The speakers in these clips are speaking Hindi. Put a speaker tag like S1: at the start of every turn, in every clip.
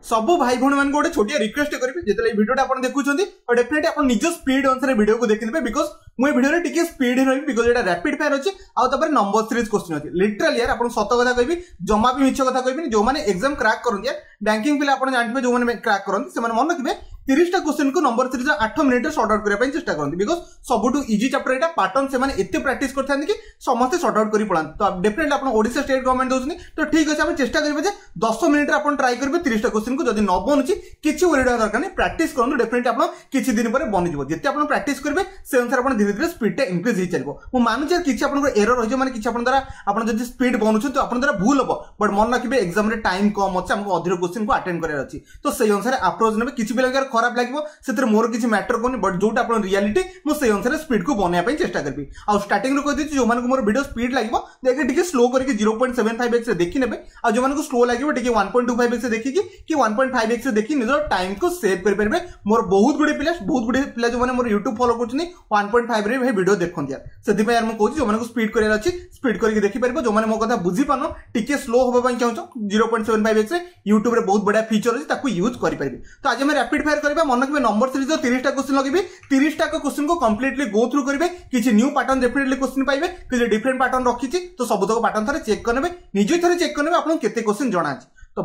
S1: सब भाई भौणी मान गोटे छोटिया रिक्वेस्ट करेंगे जिते भिडियो आप देखुं और डेफिनेटली आप निज स्पीड अनुसार वीडियो को देखिए बिकज मुझे वीडियो टिके स्पीड रही बिकज ये रैपिड फायर अच्छी आउे नंबर सीरीज क्वेश्चन अच्छी लिटराली यार आप सत कथा कहि जमा भी मिछ कथा कहि जो मैंने एग्जाम क्रैक करते बैंकिंग पिला आप जानते जो मैंने क्रैक करते मन रखिए 30टा क्वेश्चन को number series 8 minute sort out करने चेष्टा करते बिकज सबुठू इजी चैप्टर यहाँ पैटर्न से एत प्राक्टिस करते कि समस्त सॉर्ट आउट कर पड़ा तो डेफिनेटली आप ओडिशा स्टेट गवर्नमेंट दूसरी तो ठीक अच्छे आम चेष्टा करेंगे 10 मिनिट आप ट्राई करेंगे 30टा क्वेश्चन को जब न बनुची किसी वरी दरकार नहीं प्राक्टिस करूँ डेफिनेटली आप किसी दिन पर बनीज जिते आप प्राक्टिस करेंगे से अनुसार आप धीरे धीरे स्पीड इंक्रीज हो चलो मुझे मानुचे किसी आप एरर रही मैंने किसी द्वारा आप स्पीड बनुचे तो आप द्वारा भूल हम बट मन रखिए एग्जाम टाइम कम अच्छे आमको अधिक क्वेश्चन को अटेंड करार अच्छी तो से अनुसार अप्रोच ने किसी पिला खराब लगे मोर किसी मैटर करनी बट जो रियलिटी मुझे अनुसार स्पीड को बनवाई चेष्टा करी आ स्टार्टिंग रू कही जो मोर वीडियो स्पीड लगे स्लो करके 0.75x देखी ने आ जो स्लो लगे 1.25x देखिए कि 1.5x देखिए निज टाइम को सेव करेंगे मोर बहुत गुड़े पिला जो मैंने मोर यूट्यूब फॉलो कर 1.5 रे भाई वीडियो देखते यार से यार मुझे जो स्पीड करार अच्छी स्पीड करके देखिपार जो मैंने मो कथा बुझी पान टिके स्लो होगा चाहूँ 0.75x यूट्यूब रे बहुत बढ़िया फीचर अच्छी यूज करेंगे तो आज मैं रैपिड फायर करवा मन रखिए नंबर सीरीज 30टा क्वेश्चन लगे 30टा क्वेश्चन को कंप्लीटली गो थ्रू करेंगे किसी न्यू पैटर्न डेफिनेटली क्वेश्चन पाइबे किसी डिफरेंट पैटर्न रखी तो सब तक पैटर्न थे चेक करेंगे निजे थे चेक करेंगे आपको केते क्वेश्चन जना अच्छे तो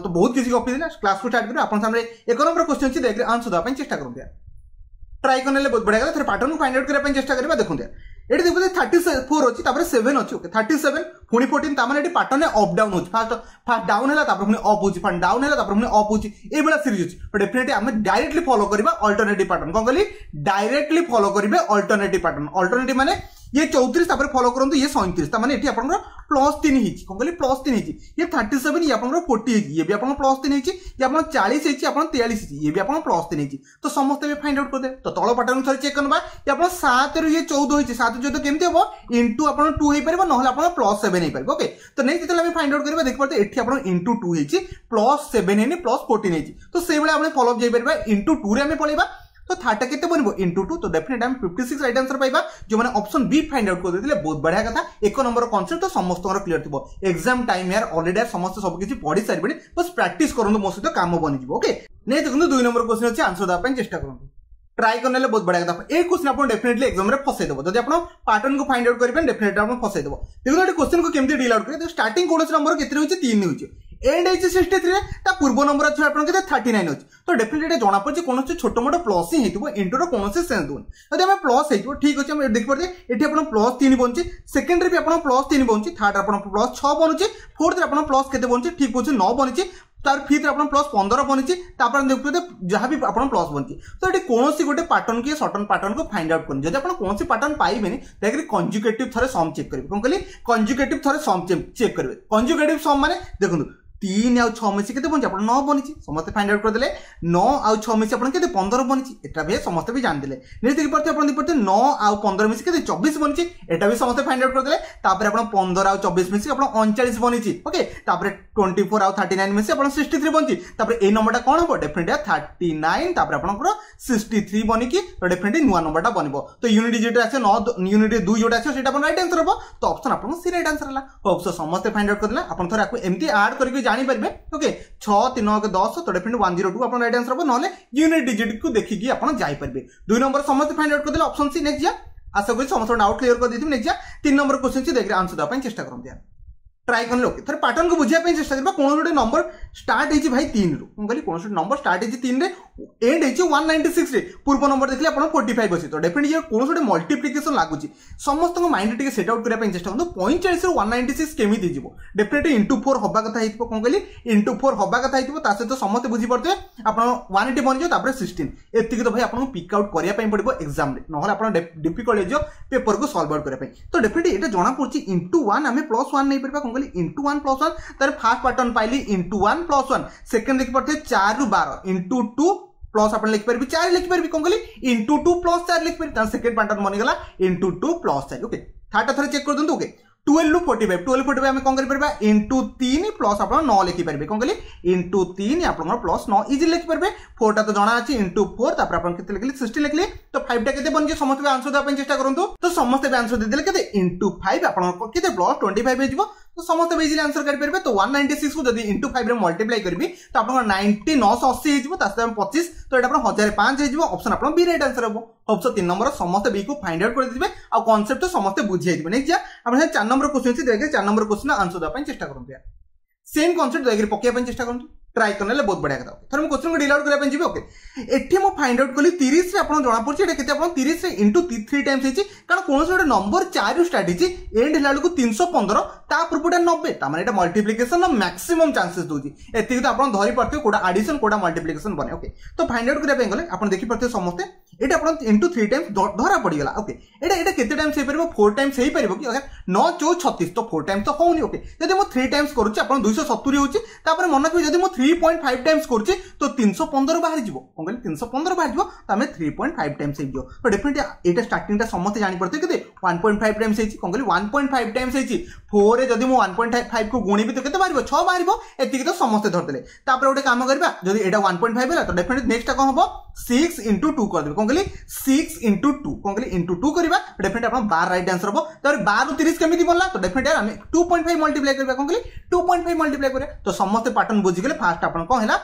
S1: बहुत किसी गपी ना क्लास को स्टार्ट करें आप सामने 1 नंबर क्वेश्चन अच्छी देखिए आंसर देवाई चेष्टा करते ट्राई करने बहुत बढ़िया थे पैटर्न को फाइंड आउट करने चेष्टा करेंगे देखते ये देखते 34 अच्छी 7 अच्छी ओके 37 पुणी 14 ताମାନେ एटी पैटर्न अप डाउन होची फास्ट डाउन हैला तापर पुणी अप होची फास्ट डाउन हैला तापर पुणी अप होची ए बेला सीरीज होची तो डेफिनेटली हम डायरेक्टली फॉलो करबा अल्टरनेटिव पैटर्न कोन कहली डायरेक्टली फॉलो करिवे अल्टरनेटिव पैटर्न अल्टरनेटिव माने ये 34 तापर फॉलो करंतु ये 37 ता माने एटी आपनकर +3 हिची कोन कहली +3 हिची ये 37 ये आपनकर 40 हिची ये भी आपन +3 हिची ये आपन 40 हिची आपन 43 हिची ये भी आपन +3 हिची तो समस्त भी फाइंड आउट कर दे तो तळ पैटर्न थोड़ी चेक करबा ये आपन 7 रु ये 14 हिची 7 14 केमते हो इनटू आपन 2 हे परबो नहले आपन +7 हे परबो ओके तो नहीं जेतले हम फाइंड आउट करबा देख परते एठी आपन इनटू 2 हिची +7 हेनी +14 हिची तो से बेले आपन फॉलो अप जाई परबा इनटू 2 रे हम पळेबा तो थाटा केते बनबो इनटू 2 तो डेफिनेटली हम 56 राइट आंसर पाइबा जो माने ऑप्शन बी फाइंड आउट कर देथिले बहुत बढ़िया कथा 1 नंबर कांसेप्ट तो समस्तଙ୍କର क्लियर थिबो एग्जाम टाइम यार ऑलरेडी समस्त सब किछि पढी सारिबे बस प्रैक्टिस करंतु मो सहित काम बनि जिवो ओके नै देखंतु 2 नंबर क्वेश्चन अछि आंसर दा पय चेष्टा करंतु ट्राई करने बहुत बढ़िया कथा ए क्वेश्चन आप डेफिनेटली एग्जाम रे फसै देबो जदि आपण पैटर्न को फाइंड आउट करिबे डेफिनेटली आपण फसै देबो देखो ए क्वेश्चन को केमति डील आउट करिबे स्टार्टिंग कोनस नंबर केते होछि 3 होछि एंड है 63 रे ता पूर्व नंबर अछि आपण केते 39 अछि तो डेफिनेटली जणा पड़छ कोनसे छोटो मोटो प्लस ही हेतिबो इंटू रो कोनसे सेंस दोन यदि हम प्लस हेतिबो ठीक अछि हम देख परते एठी आपण +3 बनछि सेकंड रे भी आपण +3 बनछि थर्ड आपण +6 बनछि फोर्थ रे आपण प्लस केते बनछि ठीक अछि 9 बनछि तार फिफ्थ आपण +15 बनिछि तापर देखते जहां भी आपण प्लस बनिछि तो एठी कोनोसी गोटे पैटर्न के सर्टन पैटर्न को फाइंड आउट करन जदि आपण कोनोसी पैटर्न पाइबेनी देखि कंजुगेटिव थरे सम चेक करिवे कोन कहली कंजुगेटिव थरे सम चेक करिवे कंजुगेटिव सम माने देखंतु 3 आउ 6 मिसी केते बनिछि आपण 9 बनिछि समस्त फाइंड आउट कर देले 9 आउ 6 मिसी आपण केते 15 बनिछि एटा भी समस्त भी जान देले नै देखि परते आपण देखि परते 9 आउ 15 मिसी केते 24 बनिछि एटा भी समस्त फाइंड आउट कर देले तापर आपण 15 आउ 24 मिसी आपण 39 बनिछि ओके तापर 24 आउ 39 मिसी आपण 63 बनिछि तापर ए नंबरटा कोन हो डेफिनेटली 39 तापर आपण 63 बनिकि तो डेफिनेटली नुवा नंबरटा बनबो तो यूनिट डिजिट आछे 9 यूनिट 2 जोटा आछे सेटा आपण राइट आंसर हो तो ऑप्शन आपण सी राइट आंसर हला होप सो समस्त फाइंड आउट कर देला आपण थोड़ा एमटी ऐड करके जानि परबे ओके 6 3 के 10 तो डेफिनेटली 102 अपन राइट आंसर हो नले यूनिट डिजिट को देखिकी अपन जाई परबे 2 नंबर समस्त फाइंड आउट कर देला ऑप्शन सी नेक्स्ट जा आशा करी समस्त डाउट क्लियर कर देथिम नेक्स्ट जा 3 नंबर क्वेश्चन से देख आंसर दा पय चेष्टा करम दिया ट्राई करले ओके थरे पैटर्न को बुझिया पे चेष्टा करबा कोन गोटे नंबर स्टार्ट हेछि भाई 3 रु हम कहली कोन नंबर स्टार्ट हेछि 3 रे एंड हेछि 196 रे पूर्व नंबर देखले आपण 45 अछि तो डेफिनेटली ये कोन गोटे मल्टीप्लिकेशन लागुची समस्त को माइंड टिके सेट आउट करिया पे चेष्टा करतो 45 रो 196 केमिति जिवो डेफिनेटली इनटू 4 होबा कथा हेतिबो कोन कहली इनटू 4 होबा कथा हेतिबो ता से तो समस्त बुझी पड़ते आपण 180 बन जो तापर 16 एतिक तो भाई आपण पिक आउट करिया पे पड़िबो एग्जाम रे नहले आपण डिफिकल्ट हे जो पेपर को सॉल्व आउट करिया पे तो डेफिनेटली एटा जणा पड़ची इनटू 1 हमें +1 नै परबा कोन कहली इनटू 1 +1 तार फर्स्ट पैटर्न पाइली इनटू 1 +1 सेकंड लिख पड़ते 4 रु 12 इनटू 2 प्लस अपन लिख परबी 4 लिख परबी कोन कहली इनटू 2 + 4 लिख परबी तार सेकंड पैटर्न बनि गला इनटू 2 + 4 ओके थाटा थरे चेक कर दंतु ओके 12 रु 45 हम कोन करि परबा इनटू 3 प्लस अपन 9 लिखि परबे कोन कहली इनटू 3 अपन +9 इजी लिखि परबे 4 टा तो जणा अछि इनटू 4 तापर अपन केते लिखली 60 लिखली तो 5 टा केते बन जे समस्त आंसर द अपन चेष्टा करंतु तो समस्त आंसर दे देले केते इनटू 5 अपन केते +25 हे जिवो तो समस्त इजिली आंसर करेंगे। तो 196 को जब इंटू 5 रे मल्टीप्लाई करी तो आप 9,980 हो 25 तो ये 1005 हो ऑप्शन आप बी राइट आंसर हम। ऑप्शन 3 नंबर समस्त बी को फाइंड आउट कर देबे आ कांसेप्ट समस्त बुझी जाइबे नहीं जा। आपण 4 नंबर क्वेश्चन छी देखिए 4 नंबर क्वेश्चन आंसर देबा चेष्टा करंतु यार सेम कांसेप्ट देखिए पकेया चेष्टा करंतु ट्राई करने बहुत बढ़िया कथा। थर मैं क्वेश्चन को डिल आउट करबा जी ओके एठी मो फाइंड आउट कली 30 रे आपण जणा पड़छ एटा केते आपण 30 रे इनटू 3 टाइम्स हेची कारण कोनस गोटे नंबर 4 रु स्टार्ट हेची एंड हला को 315 ता पूर्वटा 90 ता माने एटा मल्टीप्लिकेशन नो मैक्सिमम चांसेस दोजी एति तो आपण धरि परते कोडा एडिशन कोडा मल्टीप्लिकेशन बने ओके। तो फाइंड आउट करबा गले आपण देखि परते समस्त एटा आपण इनटू 3 टाइम्स धरा पड़ी गला ओके। एटा केते टाइम्स हे परबो 4 टाइम्स हे परबो कि अगर 9 4 36 तो 4 टाइम्स तो होउनी ओके। जदि मो 3 टाइम्स करूची आपण 270 होउची तापर मन रखबे जदि मो 3.5 टाइम्स करूची तो 315 बाहर जीवो कोन कहले 315 बाहर जीवो त हमें 3.5 टाइम्स हे जीवो। तो डेफिनेटली एटा स्टार्टिंग ता समस्त जानि पड़ते केते 1.5 टाइम्स हेची कोन कहले 1.5 टाइम्स हेची 4 रे जदि मो 1.5 को गुणीबी तो केते बाहरबो 6 बाहरबो एति तो समस्त धर देले। तापर ओटे काम करबा जदि एटा 1.5 हैला तो डेफिनेटली नेक्स्ट कोन हबो 6 into 2 कर देबे कोन कहले 6 into 2 कोन कहले into 2 करबा डेफिनेटली आपण 12 राइट आंसर हबो। तर 12 ରୁ 30 केमिति बनला तो डेफिनेटली हम 2.5 मल्टीप्लाई करबा कोन कहले 2.5 मल्टीप्लाई करे तो समस्त पैटर्न बुझी गेले। फर्स्ट आपण कोन हैला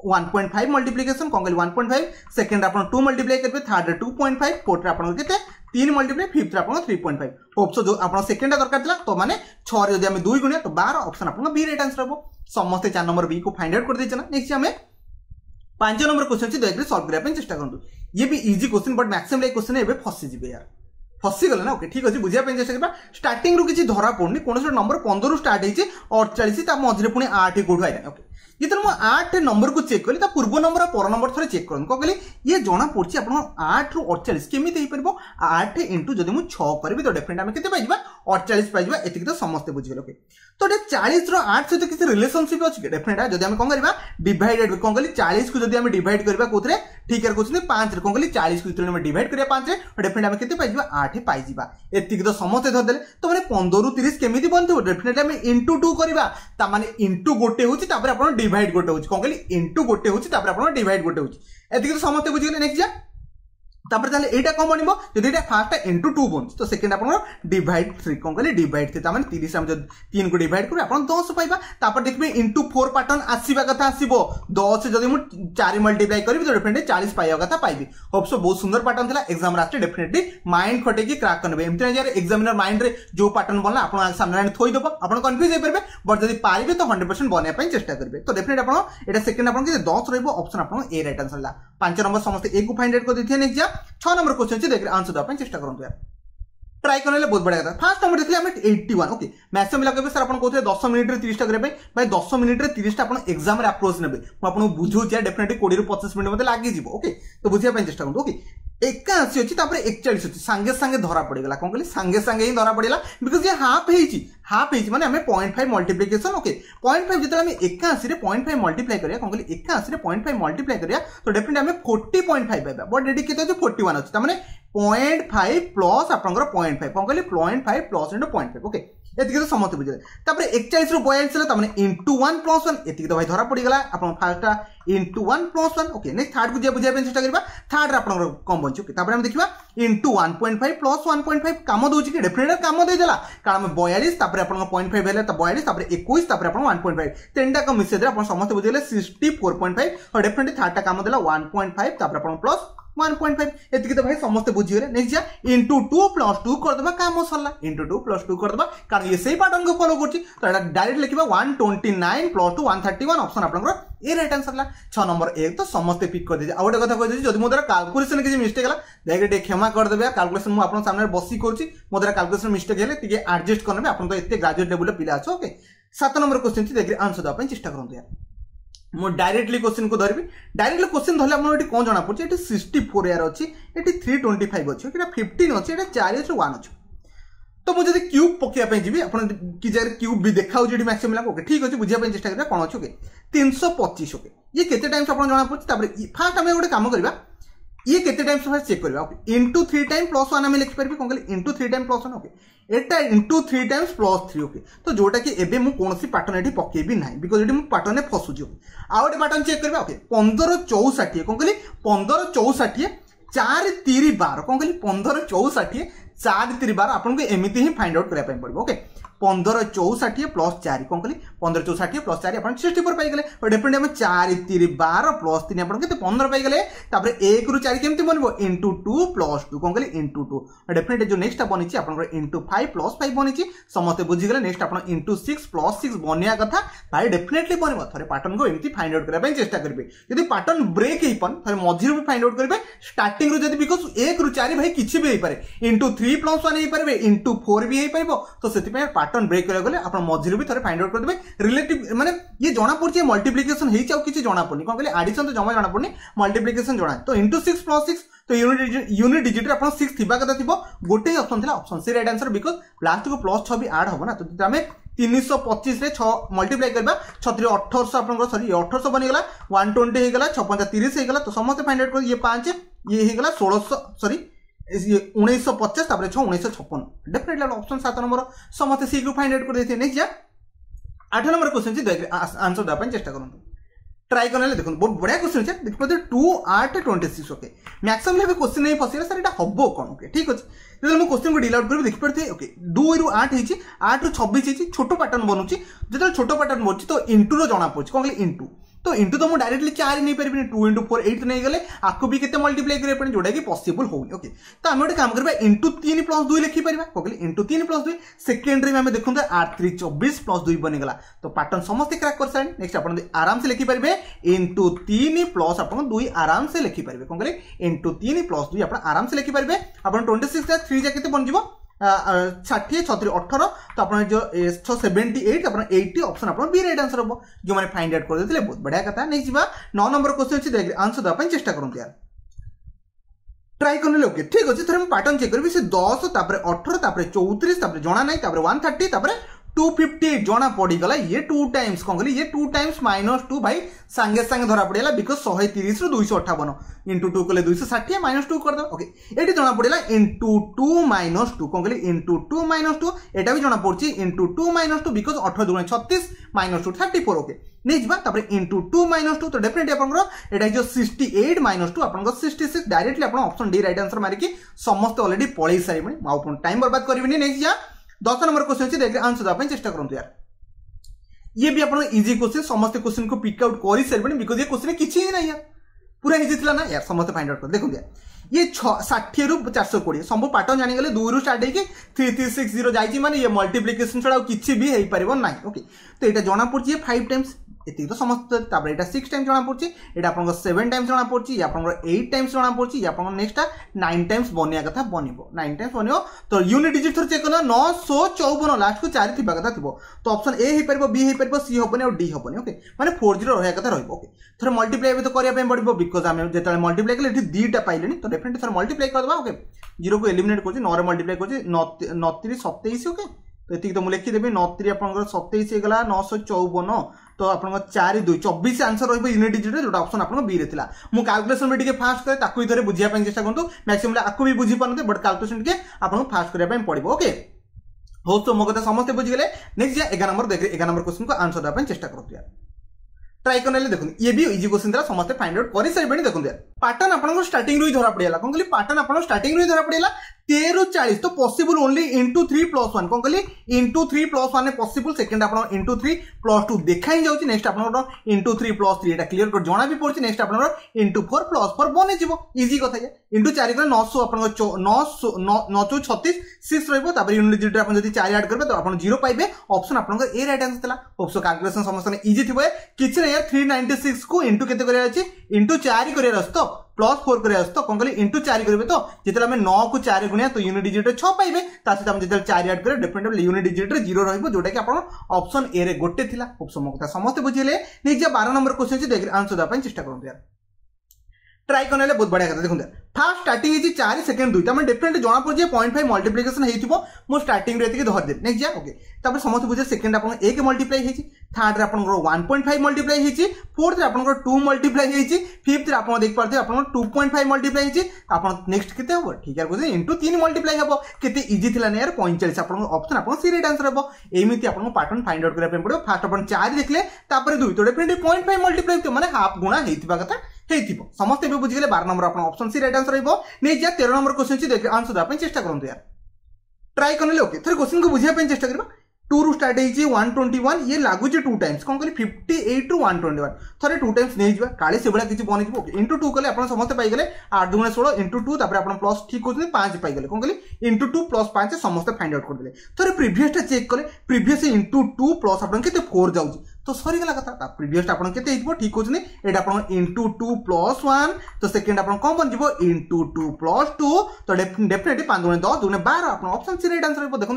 S1: 1.5 मल्टीप्लिकेशन कोन कहले 1.5 सेकंड आपण 2 मल्टीप्लाई करबे थर्ड रे 2.5 फोर्थ रे आपण केते 3 मल्टीप्लाई फिफ्थ रे आपण 3.5 ऑप्शन जो आपण सेकंड दरकार थिला तो माने 6 रे जदि हम 2 गुणिया तो 12 ऑप्शन आपण बी राइट आंसर हबो। समस्त 4 नंबर बी को फाइंड आउट कर देछना। नेक्स्ट हमें 5 नंबर क्वेश्चन छी देखि सॉल्व करबा चेष्टा करंतु। ये भी easy question but maximum like question एबे फसी जिबे यार फसी गले ना ओके ठीक अछि बुझिया पे चेष्टा करबा। स्टार्टिंग रु किछि धरा पड़नी कोनस नंबर 15 रु स्टार्ट हेछि 48 ता मझरे पुनी 8 कोठु आइला ओके। ये तो 8 नंबर को चेक करी पूर्व नंबर और पर नंबर थोड़े चेक करन को कहली ये जना पड़छि आपण 8 रु 48 केमिति हे परबो 8 इनटू जदि मु 6 करबी तो डेफिनेटली हम केते पाइबा 48 पाइबा एतिक तो समस्त बुझि गेल ओके। तो 40 रो 8 से किसी रिलेशनशिप अछि के डेफिनेटली जदि हम कोन करबा डिवाइडेड कोन कहली 40 को जदि हम डिवाइड करबा कोथरे ठीक है क्वेश्चन 5 रे कोन कहली 40 को इतरे हम डिवाइड करिया 5 रे डेफिनेटली हम केते पाइबा 8 पाइ जिबा एतिक तो समस्त धर देले। तो माने 15 रु 30 केमिति बनथो डेफिनेटली हम इनटू 2 करबा ता माने इनटू गोटे होछि तापर आपण डिवाइड गोटे होछि कोन कहली इनटू गोटे होछि तापर आपण डिवाइड गोटे होछि एतिक तो समस्त बुझि गेले। नेक्स्ट जा तापर ताले एटा कोन बनिबो जदि एटा फर्स्ट इनटू 2 बन तो सेकंड आपण डिवाइड 3 कोन कहली डिवाइड 3 ता माने 30 हम जब 3 को डिवाइड करू आपण 10 पाइबा। तापर देखबे इनटू 4 पैटर्न आसीबा कथा आसीबो 10 जदि मु 4 मल्टीप्लाई करबी तो डेफिनेटली 40 पाइबा कथा पाइबी। होप्स बहुत सुंदर पैटर्न थिला एग्जाम रास्ते डेफिनेटली माइंड खटे की क्रैक करबे एमति यार एग्जामिनर माइंड रे जो पैटर्न बनला आपण सामने आनी थोई दबो आपण कंफ्यूज हे परबे बट जदि पारिबे तो 100% बने पय चेष्टा करबे। तो डेफिनेटली आपण एटा सेकंड आपण के 10 रहबो ऑप्शन आपण ए राइट आंसर ला 5 नंबर समस्त ए को फाइंड आउट कर देथिए। नेक्स्ट जा 6 नंबर क्वेश्चन देख आंसर दवा चेष्टा करंतु यार ट्राई करने बहुत बढ़िया था। फर्स्ट नंबर देखले हम 81 ओके मैथ्स में लगे सर आपण कहते 10 मिनिट रे 30 टा करे भाई 10 मिनिट रे 30 टा आपण एग्जाम रे अप्रोच नेबे म आपण बुझौ जे डेफिनेटली 20 ରୁ 25 मिनिट मते लागी जीवो ओके। तो बुझिया पे चेष्टा करंतु ओके 81 अछि तापर 41 अछि संगे संगे धरा पड़ी गला कोन कहली संगे संगे ही धरा पड़िला बिकॉज़ ये हाफ हेची माने हमें 0.5 मल्टीप्लिकेशन ओके 0.5 जते हम 81 रे 0.5 मल्टीप्लाई करिया कोन कहली 81 रे 0.5 मल्टीप्लाई करिया तो डेफिनेटली हमें 40.5 पाइबा बट एडी केते 41 अछि त माने 0.5 प्लस आपनकर 0.5 कोन कहली 0.5 प्लस इनटू 0.5 ओके एतिके तो समस्त बुझले। तापर 41 रो 42 ले त माने इनटू 1 प्लस 1 एतिके तो भाई धरा पड़ी गला आपन फर्स्टटा into 1 plus 1 okay. Next third को जे बुझाय पे चेष्टा करबा थर्ड रे आपन कम बंच ओके। तापर हम देखिबा इनटू 1.5 प्लस 1.5 काम दोछि कि डेफिनेटली काम दे देला कारण हम 42 तापर आपन 0.5 भेले त 42 तापर 21 तापर आपन 1.5 तीनटा का मिसे दे आपन समस्त बुझले 64.5 और डेफिनेटली थर्ड टा काम देला 1.5 तापर आपन प्लस 1.5 एतिके तो भाई समस्त बुझी गले। नेक्स्ट जा इनटू 2 प्लस 2 कर देबा काम सरला इनटू 2 प्लस 2 कर देबा कारण ये सही पैटर्न को फॉलो करछि तो एटा डायरेक्ट लिखिबा 129 प्लस 2 131 ऑप्शन आपनकर ए राइट आंसर ला 6 नंबर 1 तो समस्त पिक कर दे। आ ओटे कथा कह दे जदि मोदरा कैलकुलेशन के मिस्टेक हला डायरेक्ट क्षमा कर देबे कैलकुलेशन मु आपन सामने बसी करछि मोदरा कैलकुलेशन मिस्टेक हेले तिके एडजस्ट करबे आपन तो एते ग्रेजुएट लेवल पिला छ ओके। 7 नंबर क्वेश्चन छी देखि आंसर दवा चेष्टा करंतु यार मो डायरेक्टली क्वेश्चन को धरबी डायरेक्टली क्वेश्चन धरले हमर एटी कोन जणा पड़छ एटी 64 यार अछि एटी 325 अछि एटा 15 अछि एटा 4 रो 1 अछि। तो मु जदी क्यूब पकिया पे जिबी अपन कि जगह क्यूब भी देखाउ जेडी मैक्सिमम ला ओके ठीक अछि बुझिया पे चेष्टा करबा कोन अछि ओके 325 ओके ये केते टाइम्स अपन जणा पड़छ तापर फर्स्ट हम गोटे काम करबा ये केते टाइम्स फर्स्ट चेक करबा ओके इनटू 3 टाइम प्लस 1 हम लिखि परबी कोन कहली इनटू 3 टाइम प्लस 1 ओके एटा इनटू 3 टाइम्स प्लस 3 ओके। तो जोटा कि एबे मु कोनसी पैटर्न एठी पकेबी नाही बिकॉज़ एठी मु पैटर्न ने फसुजी आ ओटे पैटर्न चेक करबा ओके 1564 कोन कहली 1564 4 3 12 कोन कहली 1564 4 3 12 आपन को एमिति ही फाइंड आउट करबा पय पड़बो ओके। 15 64 प्लस 4 कौन कली 15 64 प्लस 4 अपन 64 पाई गले और डेफिनेटली हम 4 3 12 प्लस 3 अपन केते 15 पाई गले तापर 1 रु 4 केमति बनबो इनटू 2 प्लस 2 कौन कली इनटू 2 और डेफिनेटली जो नेक्स्ट बनिची अपन इनटू 5 प्लस 5 बनिची समस्त बुझी गले नेक्स्ट अपन इनटू 6 प्लस 6 बनिया कथा भाई डेफिनेटली बनबो थरे पैटर्न को एमति फाइंड आउट करबा पई चेष्टा करबे यदि पैटर्न ब्रेक हेपन थरे मझिरु भी फाइंड आउट करबे स्टार्टिंग रु जदि बिकॉज़ 1 रु 4 भाई किछि भी हे पारे इनटू 3 प्लस 1 हे पारे इनटू 4 भी हे पाइबो तो सेति पे पैटर्न ब्रेक करा गले अपन मझिरु भी थरे फाइंड आउट कर देबे रिलेटिव माने ये जाना पड़छि मल्टीप्लिकेशन हेइ चाउ किछि जाना पड़नी कोन कहले एडिशन तो जमा जाना पड़नी मल्टीप्लिकेशन जाना तो इनटू 6 प्लस 6 तो यूनिट डिजिट रे अपन 6 थिबा कथा थिबो गोटे ऑप्शन थिला option C right answer because last को प्लस 6 भी ऐड होबो ना तो हमें 325 रे 6 मल्टीप्लाई करबा 6 1800 आपन सॉरी 1800 बनि गला 120 हे गला 6 30 हे गला तो समस्त फाइंड आउट कर ये 5 ये हे गला 1600 सॉरी 1950 तापर 6 1956 डेफिनेटली ऑप्शन 7 नंबर समस्त सी को फाइंड आउट कर देते नेक्स्ट जा 8 नंबर क्वेश्चन छी देख आंसर दा पन चेष्टा करंतु ट्राई करने देखो बहुत बढ़िया क्वेश्चन है देख पाते 2 8 26 ओके मैक्सिमम लेवे क्वेश्चन नहीं फसिला सर एटा हबो कोन ओके ठीक अछि जब मैं क्वेश्चन को डील आउट करबे देख पाते ओके 2 रु 8 हिची 8 रु 26 हिची छोटो पैटर्न बनउची जब छोटो पैटर्न बनउची तो इनटू रो जाना पड़छ कोन इनटू तो इनटू तो मु डायरेक्टली 4 नहीं परबिनी 2 into 4 8 नहीं गले आको भी केते मल्टीप्लाई करे पड़े जोडा कि पॉसिबल होनी ओके तो हम गोटे काम करबा इनटू 3 प्लस 2 लिखि परबा कोकली इनटू 3 प्लस 2 सेकेंडरी में हम देखुं तो 8 3 24 प्लस 2 बनि गला तो पैटर्न समस्त क्रैक कर साइन नेक्स्ट अपन आराम से लिखि परबे इनटू 3 प्लस अपन 2 आराम से लिखि परबे कोकली इनटू 3 प्लस 2 अपन आराम से लिखि परबे अपन 26 का 3 जा केते बन जिवो 60 36 18 तो अपन जो 78 अपन 80 ऑप्शन अपन बी राइट आंसर हो जो माने फाइंड आउट कर देथिले बहुत बढ़िया कथा नहीं जीवा 9 नंबर क्वेश्चन छी देख आंसर द अपन चेष्टा करंत यार ट्राई करने ओके ठीक अछि थरे हम पैटर्न चेक करबी से 10 तापर 18 तापर 34 तापर जणा नै तापर 130 तापर 250 जना पड़ी गला ये 2 टाइम्स कौन कहली ये 2 टाइम्स -2 भाई सांगे सांगे धरा पड़ेला बिकॉज़ 130 रु 258 into 2 कले 260 -2 कर दो ओके एटी जना पड़ेला into 2 -2 कौन कहली into 2 -2 एटा भी जना पड़ची into 2 -2 बिकॉज़ 18 दुगुणे 36 -2 34 ओके नहीं जीवा तापर into 2 -2 तो डेफिनेटली आपनरो एटा जो 68 -2 आपनरो 66 डायरेक्टली आपन ऑप्शन डी राइट आंसर मारी की समस्त ऑलरेडी पळै सारिबनी माउ टाइम बर्बाद करबिनी नेक्स्ट जा 10 नंबर क्वेश्चन अछि देख आंसर दा पय चेष्टा करंतु यार ये भी अपन इजी क्वेश्चन समस्त क्वेश्चन को पिक आउट करि सरबनी बिकॉज़ ये क्वेश्चन किछि ही नहीं यार पूरा इजी थिला ना यार समस्त फाइंड आउट कर देखो यार ये 60 रु 420 संभव पैटर्न जानि गले 2 रु स्टार्ट हे कि 3360 जाईची माने ये मल्टीप्लिकेशन छडा किछि भी हेई परिबो नाही ओके तो एटा जणा पड़ची 5 टाइम्स एति तो समस्त तापर एटा 6 टाइम्स जणा पड़ची एटा अपन 7 टाइम्स जणा पड़ची या अपन 8 टाइम्स जणा पड़ची या अपन नेक्स्ट 9 टाइम्स बनिया कथा बनिबो 9 टाइम्स बनियो तो यूनिट डिजिट थर चेक करना 954 लास्ट को 4 थिबा कथा थिबो तो ऑप्शन ए हे परबो बी हे परबो सी होबनी और डी होबनी ओके माने 40 रहया कथा रहइबो ओके थर मल्टीप्लाई भी तो करिया पे पड़िबो बिकॉज़ हम जेतले मल्टीप्लाई कले एठी दीटा पाइलेनी तो डेफिनेटली थर मल्टीप्लाई कर दबा ओके 0 को एलिमिनेट करछि 9 रे मल्टीप्लाई करछि 9 27 ओके तो एति तो मु लिखि देबे 9 3 आपनकर 27 हे गला 954 तो आपन 4 2 24 आंसर रहइबो यूनिट डिजिट रे जोटा ऑप्शन आपन बी रे थिला मु कैलकुलेशन में टिके फास्ट करे ताकू इधरे बुझिया पे चेष्टा करंतु मैक्सिमम आकु भी बुझी पानते बट कैलकुलेशन टिके आपन फास्ट करिया पे पड़िबो ओके हो तो मो कथा समस्त बुझी गेले नेक्स्ट जा 11 नंबर देख 11 नंबर क्वेश्चन को आंसर दा पे चेष्टा करंतु यार ट्राई करने देखो ये भी इजी क्वेश्चन द्वारा समस्त फाइंड आउट कर सारे देखो यार पैटर्न आपन स्टार्टिंग रु धरा पड़ेला कोन कहली पैटर्न आपन स्टार्टिंग रु धरा पड़ेला 13 रु 40 तो पॉसिबल ओनली into 3 plus 1 कोन कहली into 3 plus 1 पॉसिबल सेकंड आपन into 3 plus 2 देखाई जाउची नेक्स्ट आपन into 3 plus 3 एटा क्लियर कर जणा भी पड़ची नेक्स्ट आपन into 4 plus 4 बने जिवो इजी कथा या into 4 करे 900 आपन 936 6 रहबो तापर यूनिट डिजिट आपन जदी 4 ऐड करबे तो आपन 0 पाइबे ऑप्शन आपन ए राइट आंसर तला होप्सो कैलकुलेशन समस्त ने इजी थिबो किछ नै यार 396 को into केते करे अछि into 4 करे रस्तो प्लस 4 करे तो कौन कहली इंटू 4 करबे तो जितले हम 9 को 4 गुणिया तो यूनिट डिजिट 6 पाइबे तासे हम जितले 4 ऐड करे डेफिनेटली यूनिट डिजिट 0 रहइबो जोटा कि आपण ऑप्शन ए रे गोटे थिला खूब समकता समस्त बुझिले नै जे 12 नंबर क्वेश्चन छी देख आंसर दा पय चेष्टा करंतु यार ट्राई करने बहुत बढ़िया कथा देखो फास्ट स्टार्टिंग है 4 सेकंड 2 तमे डेफिनेटली जणा पड़ जे 0.5 मल्टीप्लिकेशन हेतिबो मो स्टार्टिंग रे एतिके धर दे नेक्स्ट जा ओके तापर समस्त बुझे सेकंड आपन 1 मल्टीप्लाई हेछि थर्ड रे आपन 1.5 मल्टीप्लाई हेछि फोर्थ रे आपन 2 मल्टीप्लाई हेछि फिफ्थ रे आपन देख पारते आपन 2.5 मल्टीप्लाई हेछि आपन नेक्स्ट केते हो ठीक है बुझे इनटू 3 मल्टीप्लाई हबो केते इजी थिला ने यार 45 आपन ऑप्शन आपन सी राइट आंसर हबो एमिति आपन पैटर्न फाइंड आउट करै पड़ो फास्ट आपन 4 देखले तापर 2 तो डेफिनेटली 0.5 मल्टीप्लाई तो माने हाफ गुणा हेतिबा कथा हेतिबो समस्त भी बुझि गेले 12 नंबर आपन ऑप्शन सी राइट आंसर रहइबो नै जा 13 नंबर क्वेश्चन छी देख आंसर दा पे चेष्टा करंतु यार ट्राई करने ओके थरे क्वेश्चन को बुझिया पे चेष्टा करबा टू रु स्टार्ट होती 121 ये लगुच 2 टाइम्स कौन कह 58 रु 121 थे 2 टाइम्स नहीं जावा काले से किसी बन इंटू 2 कले आप समस्त पाइगले 8 दुणे 16 इंटू 2 आप प्लस ठीक कहते 5 पाइगले कौन कह इंटू 2 प्लस 5 समस्त फाइंड आउट करदे थे प्रीवियस चेक कले प्रीवियस इंटू 2 प्लस आप 4 जाऊँगी तो सरीगला कथा प्रीवियस आप ठीक कहते ये आप इंटू 2 प्लस 1 तो सेकेंड आप कौन बन जाव इंटू 2 प्लस 2 तो डेफिनेटली 5 दुणे 10 दुणे 12 आप ऑप्शन सी राइट आंसर देखो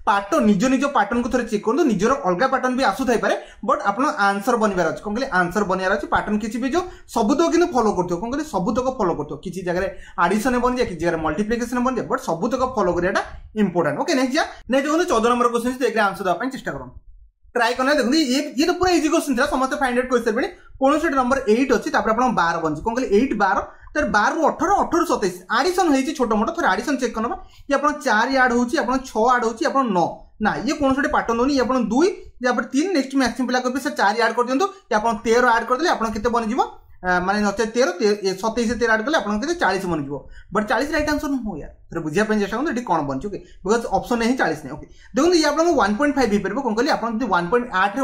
S1: पैटर्न निज निज पैटर्न को थे चेक करूँ निजर अलग पैटर्न भी आसू थाई बट आप आंसर बनवार अच्छे कौन कहले आंसर बनवार अच्छे पैटर्न किसी भी जो सबुतक कि फॉलो करते कौन कहले सबुतक फॉलो करते किसी जगह आडिशन बन जाए किसी जगह मल्टीप्लिकेशन बन जाए बट सबुतक फॉलो करा इंपोर्टेंट ओके नेक्स्ट जा नेक्स्ट देखो 14 नंबर क्वेश्चन देखिए आंसर देवाई चेष्टा करूँ ट्राई करना देखो ये तो पूरा इजी क्वेश्चन था समस्त फाइंड आउट कर सारे कौन से नंबर 8 अच्छी आप 12 बन कौन कहले 8 12 तर 12 रु 18 18 रु 27 आडिशन होती छोट मोट थोड़ा आडिशन चेक करना ये आप 4 आड हो 6 आड हो 9 ना ये कौन से पैटर्न दोनी ये 2 या 3 नेक्स्ट मैक्सिमम पिला कर 4 आड कर दिंतु या 13 आड कर देले आपन केते बन जिवो माने नचे 13 27 13 आड कले आपन केते 40 बन जिवो बट 40 राइट आंसर नो यार फिर बुझिया पे चेष्टा करते कौन बन ओके बिकॉज ऑप्शन नहीं 40 नहीं ओके देखो ये आपको 1.5 हो पार कौन कहली आप 1.8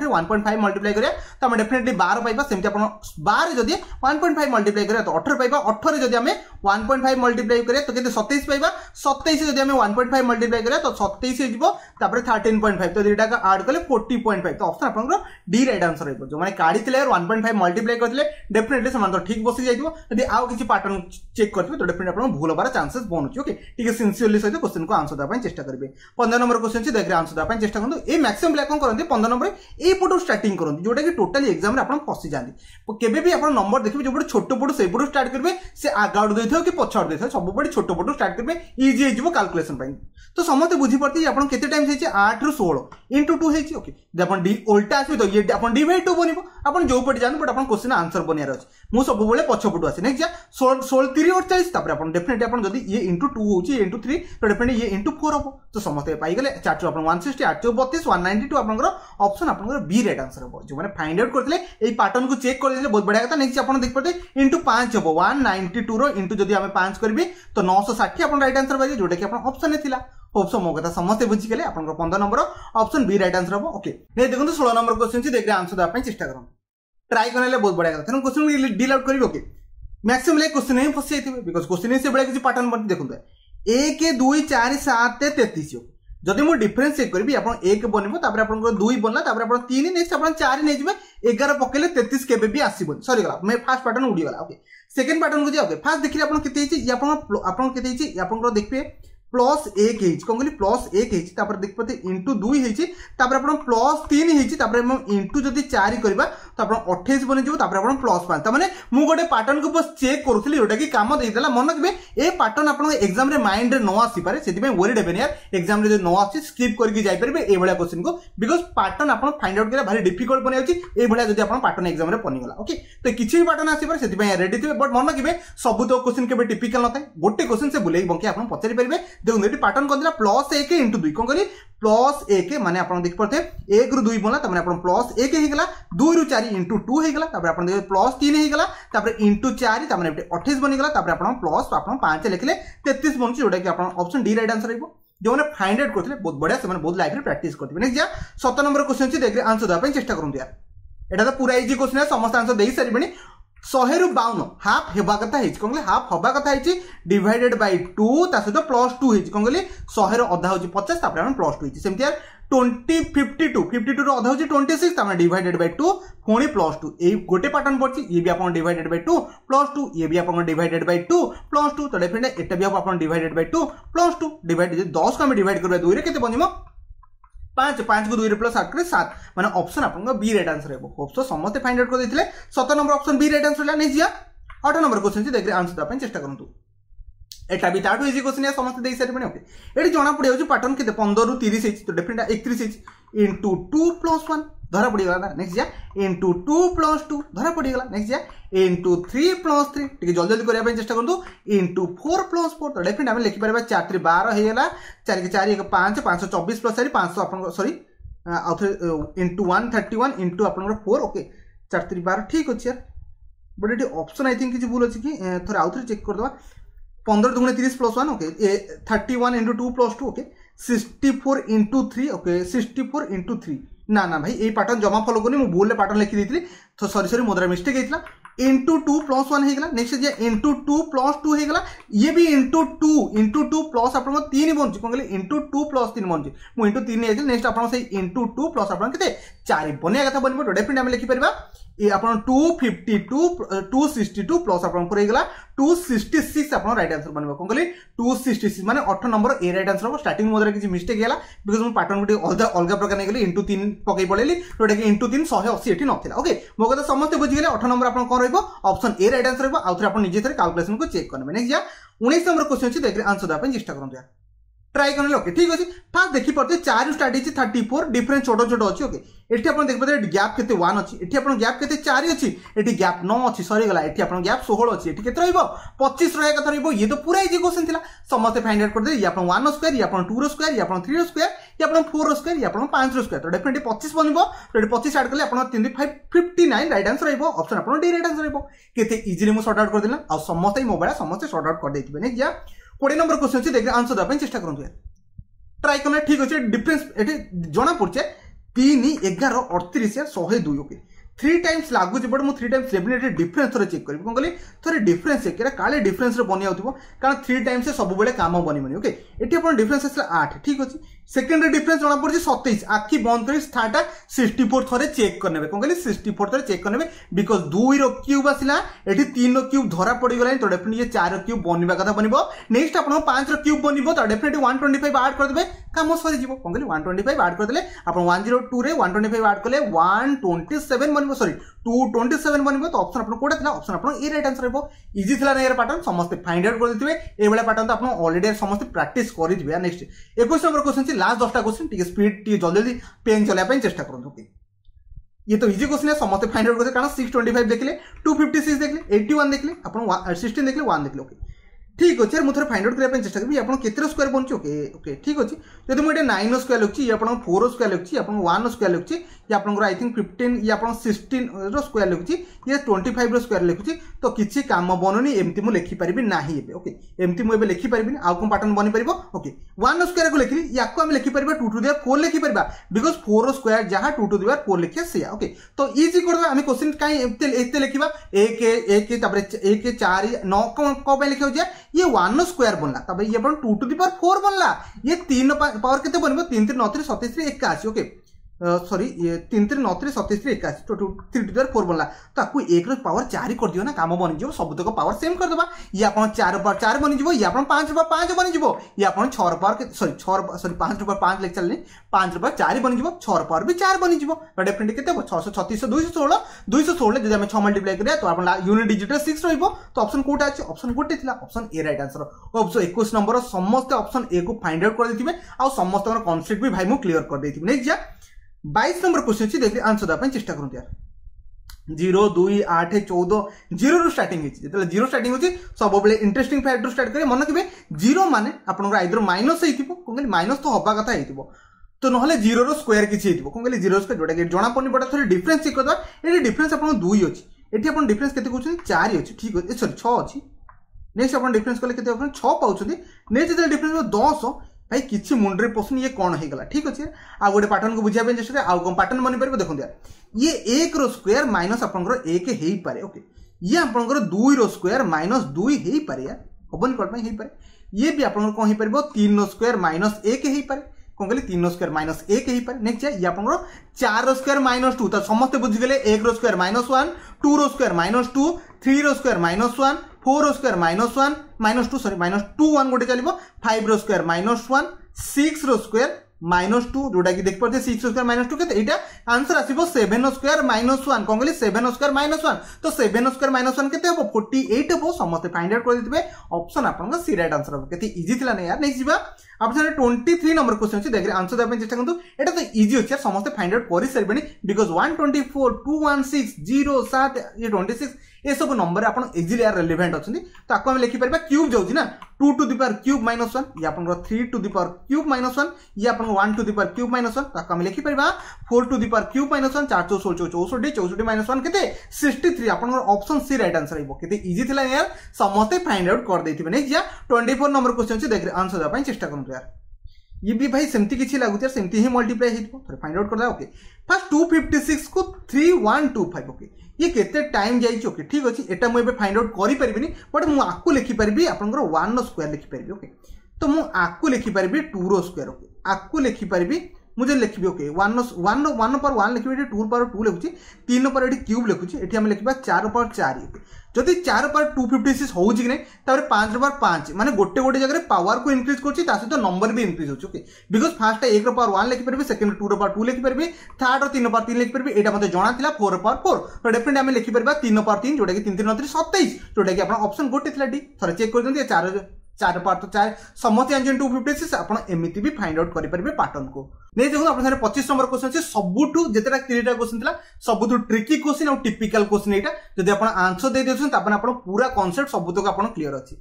S1: रे 1.5 मल्टीप्लाई करिया तो हम डेफिनेटली 12 पाइबा सेमती आपण 12 जदी 1.5 मल्टीप्लाई करिया तो 18 पाइबा 18 जदी हमें 1.5 मल्टीप्लाई करिया तो केते 27 पाइबा 27 जदी हमें 1.5 मल्टीप्लाई करिया तो 27 हो जिवो तापर 13.5 तो दुटा का ऐड कले 40.5 तो ऑप्शन आपन डी राइट आंसर हो जो माने काढी थिले 1.5 मल्टीप्लाई करथिले डेफिनेटली समान तो ठीक बसी जाइतो यदि आउ किछि पैटर्न चेक करथिबे तो डेफिनेटली आपन भूल होबार चांसेस बनୁଛି ओके ठीक है सिंसियरली सहित क्वेश्चन को आंसर देबा चेष्टा करिवे 15 नंबर क्वेश्चन छी देखरे आंसर देबा चेष्टा करंतु ए मैक्सिमम ब्लैक कोन करंती 15 नंबर ए पटो स्टार्टिंग करंती जोटा कि टोटली एग्जाम रे आपण फसी जांती केबे भी आपण नंबर देखिबे जो बड छोटो पटो से पटो स्टार्ट करबे से आगाड देथो कि पछाड देथो सब बड छोटो पटो स्टार्ट करबे इजी हे जिवो कैलकुलेशन पई तो समते बुझी पड़ती आपण केते टाइम हेछि 8 रु 16 into 2 हेछि ओके जे आपण डी उल्टा आसी तो ये आपण डी बाय 2 बनिबो आपण जो पट जान बट आपण क्वेश्चन आंसर बनियार अछि मु सब बेले पछ पटो आसी नेक्स्ट जा 16 3 और 40 तापर आपण डेफिनेटली आपण जदी ये into 2 होछि into 3 तो डेफिनेटली ये into 4 हो तो समते पाई गेले 4 तो आपण 160 8 32 192 आपनकर ऑप्शन आपनकर बी राइट आंसर हो जो माने फाइंड आउट करथिले एई पैटर्न को चेक कर देले बहुत बढ़िया कथा नेक्स्ट आपण देख पड़ते into 5 हो 192 रो into जदी हमें 5 करबे तो 960 आपण राइट आंसर बाजे जोटा कि आपण ऑप्शन ने थिला ऑप्शन मो कथा समस्त बुझी गेले आपण 15 number option B right answer हो ओके ने देखो 16 नंबर क्वेश्चन छी देखरे आंसर देबा चेष्टा करू ट्राई करले बहुत बढ़िया कथा क्वेश्चन डील आउट करिवे ओके मैक्सिमम ले क्वेश्चन ही फसी जाइथिबे बिकॉज़ क्वेश्चन ही से बडा किछि पैटर्न बन देखु 1 2 4 7 33 जदि मु डिफरेंस चेक करी आपण 1 बनबो तापर आपण 2 बनला तापर आपण 3 नेक्स्ट आपण 4 नै जिवे 11 पकेले 33 केबे भी आसीबो सॉरी गला मैं फर्स्ट पैटर्न उडी गला ओके सेकंड पैटर्न को जे ओके फर्स्ट देखिले आपण केते हिची आपण केते हिची आपण देखबे प्लस 1 हेची कोन कहली प्लस 1 हेची तापर देख पते इंटू 2 हेची तापर आपण प्लस 3 हेची तापर हम इंटू जदी 4 करबा तो आपण 28 बने जिवो तापर आपण प्लस 5 त माने मु गोटे पैटर्न को बस चेक करूथली जोटा कि काम देइतला मन रखबे ए पैटर्न आपण एग्जाम रे माइंड रे न आसी पारे सेति में वरीड हेबेन यार एग्जाम रे जे न आसी स्किप करके जाई परबे ए भलिया क्वेश्चन को बिकॉज़ पैटर्न आपण फाइंड आउट करे भारी डिफिकल्ट बने आछि ए भलिया जदी आपण पैटर्न एग्जाम रे पनी गला ओके तो किछि भी पैटर्न आसी पारे सेति में रेडी थिबे बट मन रखबे सब तो क्वेश्चन केबे टिपिकल न थाए गोटे क्वेश्चन से बुलेई बंके आपण पचरि परबे देखो एटी पैटर्न कोन दिला प्लस 1 into 2 कोन करी प्लस 1 माने आपण देख परथे 1 रु 2 बनला त माने आपण प्लस 1 हे गेला 2 रु 4 into 2 हे गेला तापर आपण देख प्लस 3 हे गेला तापर into 4 त माने 28 बनि गेला तापर आपण प्लस आपण 5 लिखले 33 बनछि जोटा कि आपण ऑप्शन डी राइट आंसर हेबो जो माने फाइंड आउट करथिले बहुत बढ़िया से माने बहुत लाइफ रे प्रैक्टिस करथिबे नेक्स्ट जा 17 नंबर क्वेश्चन छी देखरे आंसर देबा चेष्टा करंतु यार एटा तो पूरा इजी क्वेश्चन है समस्त आंसर देई सारिबेनी 100 रु 52 हाफ हेबा कथा हिच कोन हाफ हबा कथा हिच डिवाइडेड बाय 2 ता सहित प्लस 2 हिच कोन गली 100 रो आधा होची 50 तापर हम प्लस 2 हिच सेमति यार 20 52 रो आधा होची 26 तापर डिवाइडेड बाय 2 फोनी प्लस 2 ए गोटे पैटर्न पड़ची ये भी आपन डिवाइडेड बाय 2 प्लस 2 ये भी आपन डिवाइडेड बाय 2 प्लस 2 तो डेफिनेटली एटा भी आपन डिवाइडेड बाय 2 प्लस 2 डिवाइड 10 को हम डिवाइड करबे 2 रे केते बनिमो 5 को 2 रे प्लस 8 करे 7 माने ऑप्शन आपन बी राइट आंसर हेबो होप सो समस्त फाइंड आउट कर देथिले 17 नंबर ऑप्शन बी राइट आंसर ला नै जिया 8 नंबर क्वेश्चन छी देखरे आंसर दा पय चेष्टा करंतु एटा भी ताटू इजी क्वेश्चन है समस्त देई सारि बने ओके एटी जणा पड़े होची पैटर्न केते 15 रु 30 हेची तो डेफिनेटली 31 हेची इनटू 2 + 1 धरा पड़ी गला नेक्स्ट जा इनटू 2 + 2 धरा पड़ी गला नेक्स्ट जा इनटू 3 + 3 टिके जल्दी जल्दी करिया पय चेष्टा करंतु इनटू 4 + 4 तो डेफिनेटली हम लिखि परबा 4 3 12 हे गेला 4 के 4 1 5 524 + 4 500 आपन सॉरी इंटू 131 इंटू आपन 4 ओके 4 3 12 ठीक अछि यार but eighty option I think किछि भूल अछि कि थोड़ा आउथरे चेक कर दवा 15 दुगुणे 30 + 1 okay 31 into 2 + 2 okay 64 into 3 okay 64 into 3 ना ना भाई ये पैटर्न जमा फॉलो करनी मु भूल पैटर्न लिखि देइतली तो सॉरी मोर मिस्टेक हेतला into 2 plus 1 हेगला नेक्स्ट जे into 2 plus 2 हेगला ये भी into 2 plus आपन 3 बनछि कोन गेले into 2 plus 3 बनछि मु into 3 हेजल नेक्स्ट आपन से into 2 plus आपन केते 4 बनिया कथा बनबो डेफिनेटली हम लिखि परबा ये आपन 252 262 प्लस आपन पर हेगला 266 आपन राइट आंसर बनबो कोन गेले 266 माने 8 नंबर ए राइट आंसर हो स्टार्टिंग मोदरे किछि मिस्टेक हेला बिकॉज़ मु पैटर्न गुटी अलगा प्रकार नै गेली into 3 पकई पळेली जोटा कि into 3 180 एठी नथिला ओके मो कथा समस्त बुझि गेले 8 नंबर आपन कोन रहइबो ऑप्शन ए राइट आंसर रहइबो आउ थरे आपन निजे थरे कैलकुलेशन को चेक करबे नेक्स्ट जा 19 नंबर क्वेश्चन अछि देखि आंसर दा अपन चेष्टा करंतु यार ट्राई करने ओके ठीक अछि फास्ट देखि परते 4 स्टार्ट हिची 34 डिफरेंट छोटो छोटो अछि ओके एठी अपन देख पते गैप केते 1 अछि एठी अपन गैप केते 4 अछि एठी गैप 9 अछि सॉरी गला एठी अपन गैप 16 अछि एठी केते रहइबो 25 रहय कथा रहइबो ये तो पूरा इजी क्वेश्चन थिला समस्त फाइंड आउट कर दे ये अपन 1 स्क्वायर ये अपन 2 रो स्क्वायर ये अपन 3 रो स्क्वायर ये अपन 4 रो स्क्वायर ये अपन 5 रो स्क्वायर तो डेफिनेटली 25 बनबो तो 25 ऐड करले अपन 59 राइट आंसर रहइबो ऑप्शन अपन डी राइट आंसर रहइबो केते इजीली मु सॉर्ट आउट कर देला आ समस्त मोबाइल समस्त सॉर्ट आउट कर देथिबे ने या 20 नंबर क्वेश्चन छी देख आंसर दा चेष्टा करंतु यार ट्राई करना ठीक अच्छे डिफरेंस ये जना पड़े 3 11 38 102 ओके 3 टाइम्स लागू बट मुझे 3 टाइम्स डेफिनेटली डिफरेंस थोड़े चेक करी कौन कहली थोड़े डिफरेंस चेक करा काले डिफरेंस रे बनि आउथबो कारण 3 टाइम्स से सब बेले काम बनी ओके एटी अपन डिफरेंस आसला 8 ठीक अछि सेकंड रे डिफरेंस जना पड़े 27 आखी बंद करी थाटा 64 थोड़े चेक करनेबे कौन कहली 64 थोड़े चेक करनेबे बिकॉज़ 2 रो क्यूब आसला एटी 3 रो क्यूब धरा पड़ी गलानी तो डेफिनेटली ये 4 रो क्यूब बनिबा कथा बनिबो नेक्स्ट अपन 5 रो क्यूब बनिबो तो डेफिनेटली 125 ऐड कर देबे काम सरी जीवो कौन कहली 125 ऐड कर देले अपन 102 रे 125 ऐड करले 127 बनिबो सॉरी 227 बनिबो तो ऑप्शन अपन कोडा थिला ऑप्शन अपन ए राइट आंसर रहबो इजी थिला ने यार पैटर्न समस्त फाइंड आउट कर देथिबे ए बेला पैटर्न तो अपन ऑलरेडी समस्त प्रैक्टिस करि दिबे नेक्स्ट 21 नंबर क्वेश्चन लास्ट 10टा क्वेश्चन ठीक स्पीड टी जल्दी पेन चला पे चेष्टा करंतु ओके ये तो इजी क्वेश्चन है समस्त फाइंड आउट करते कारण 625 देखले 256 देखले 81 देखले अपन 16 देखले 1 देखले ओके ठीक अच्छे मुझे फाइंड आउट करने चेष्टा करी आपन केते स्क्वायर बनछि ओके ओके ठीक अछि जदि मु एटा 9 स्क्वायर लिखछि ये आपन 4 स्क्वायर लिखछि आपन 1 स्क्वायर लिखछि ये आपन आई थिंक 15 ये आपन 16 रो स्क्वायर लिखछि ये 25 रो स्क्वायर लिखछि तो किछि काम बनोनी एमती मु लिखि परिबि नाही एबे ओके एमती मु एबे लिखि परिबिनी आ कोन पैटर्न बनि परिबो ओके 1 स्क्वायर को लिखली याको हम लिखि परिबा 2 टू द 4 लिखि परिबा बिकॉज़ 4 स्क्वायर जहां 2 टू द 4 लिखिया से ओके तो इजी करबा हम क्वेश्चन काई एते लिखिबा 1 तापर 1 4 9 को पे लिखियो जे ये 1 स्क्वायर बनला तब ये अपन 2 टू द पावर 4 बनला ये 3 पावर केते बनबो 3 3 9 3 27 81 ओके सॉरी ये 3 3 9 3 27 81 तो 3 टू द 4 बनला तो आपको 1 रो पावर 4 कर दियो ना काम बनि जिवो सब तक पावर सेम कर देबा ये अपन 4 पावर 4 बनि जिवो ये अपन 5 पावर 5 बनि जिवो ये अपन 6 रो पावर सॉरी 6 सॉरी 5 रो पावर 5 लेख चलनी 5 रो पावर 4 बनि जिवो 6 रो पावर भी 4 बनि जिवो तो डेफिनेटली केते 636 216 जदि हम 6 मल्टीप्लाई करिया तो अपन यूनिट डिजिट 6 रहइबो तो ऑप्शन कोटा अछि ऑप्शन कोटे थिला option A right answer option 21 number समस्त ऑप्शन ए को फाइंड आउट कर देथिबे आ समस्त कॉन्सेप्ट भी भाई मु क्लियर कर देथिबे नेक्स्ट जा 22 नंबर क्वेश्चन छी देखि आंसर दा पे चेष्टा करु यार 0 2 8 14 0 रो स्टार्टिंग हिची जेतले 0 स्टार्टिंग होची सब बेले इंटरेस्टिंग फैक्टर स्टार्ट करे मन केबे 0 माने आपन आइदर माइनस हेतिबो कोन कहली माइनस तो हबा कथा हेतिबो तो नहले 0 रो स्क्वायर किछि हेतिबो कोन कहली 0 स्क्वायर जोटा के जणा पनी बडा थोड़ी डिफरेंस चेक करदा एटी डिफरेंस आपन 2 अछि एटी आपन डिफरेंस केते कहउछन 4 अछि ठीक अछि सॉरी 6 अछि नेक्स्ट आपन डिफरेंस कले केते आपन 6 पाउछथि नेक्स्ट जेते डिफरेंस 10 भाई किछि मुंडरे पसुन ये कोन हे गला ठीक अछि आ गोटे पैटर्न को बुझिया पे चेष्टा आ कोन पैटर्न बनि परबे देखो यार ये 1 रो स्क्वायर माइनस आपनकर 1 हेई पारे ओके ये आपनकर 2 रो स्क्वायर माइनस 2 हेई पारे यार होबन कोन पे हेई पारे ये भी आपनकर कोन हेई परबो 3 रो स्क्वायर माइनस 1 हेई पारे कोन कहली 3 रो स्क्वायर माइनस 1 हेई पारे नेक्स्ट ये आपनकर 4 रो स्क्वायर माइनस 2 त समस्त बुझि गेले 1 row square minus 1 2 row square minus 2 3 row square minus 1 4 row square minus 1 minus 2 sorry minus 2 1 गोटे चलिबो 5 row square minus 1 6 row square minus 2 जोटा कि देख पड़ते 6 स्क्वायर माइनस 2 केते एटा आंसर आसीबो 7 स्क्वायर माइनस 1 कोन कहली 7 स्क्वायर माइनस 1 तो 7 स्क्वायर माइनस 1 केते हबो 48 हबो समस्त फाइंड आउट कर दिबे ऑप्शन आपन का सी राइट आंसर हबो केते इजी थिला ने यार नेक्स्ट जीवा आपन 23 नंबर क्वेश्चन छी देखरे आंसर देबे चेष्टा करंतु एटा तो इजी अछि समस्त फाइंड आउट करि सरबेनी बिकॉज़ 124 216 0 7 ये 26 ए सब नंबर आपन इजीली यार रिलेवेंट अछंती तो आपको हम लिखि परबा क्यूब जाउची ना 2 to the power cube minus 1 ये आपन 3 to the power cube minus 1 ये आपन 1 to the power cube minus 1 तो आपको हम लिखि परबा 4 to the power cube minus 1 4 16 64 64 minus 1 केते 63 आपन ऑप्शन सी राइट आंसर आइबो केते इजी थिला यार समस्त फाइंड आउट कर देथिबे नेक्स्ट या 24 नंबर क्वेश्चन छी देखरे आंसर दा पई चेष्टा करंतु यार ये भी भाई सेमती किसी लागुच सेमती ही मल्टीप्लाई हो फाइंड आउट करदा। ओके फास्ट 256 को 3125 ओके ये केते टाइम जाइए। ओके ठीक अच्छे एटा मुझे फाइंड आउट करि परिबिनी बट मु आकु लिखि परिबी आपनकर 1 रो स्क्वायर लिखि परिबी। ओके तो मु आकु लिखि परिबी 2 रो स्क्वायर। ओके आकु लिखि परिबी मुझे लिखी ओके 1 पर 1 लिखी 2 पर 2 लिखुची 3 पर ये क्यूब लिखुची ये आम लिखा 4 पर 4 जदि 4 पर 256 हो कि नहीं 5 पर 5 माने गोटे गोटे जगह पावर को इनक्रीज कर सहित नंबर भी इनक्रीज होची। ओके बिकज फास्ट 1 पर 1 लिखि पारे सेकंड 2 पर 2 लिखि पारे थर्ड 3 पर 3 लिखि पारे एटा मते जणा थिला 4 पर 4 तो डेफिनेटली आम लिखि पारे 3 पर 3 जोटा कि 3 3 29 27 जोटा कि आपन ऑप्शन गोटे थिला डी थरे चेक कर दियौ 4 पर तो 4 समस्त आंजन 256 आपण एमिति भी फाइंड आउट करि परिबे पैटर्न को नहीं देखो अपन 25 नंबर क्वेश्चन अछि सबुठु जेतेटा क्लियर क्वेश्चन थिला सबुठु ट्रिकी क्वेश्चन और टिपिकल क्वेश्चन एटा जदि आपण आंसर दे देछन त आपण पूरा कांसेप्ट सबुतक आपण क्लियर अछि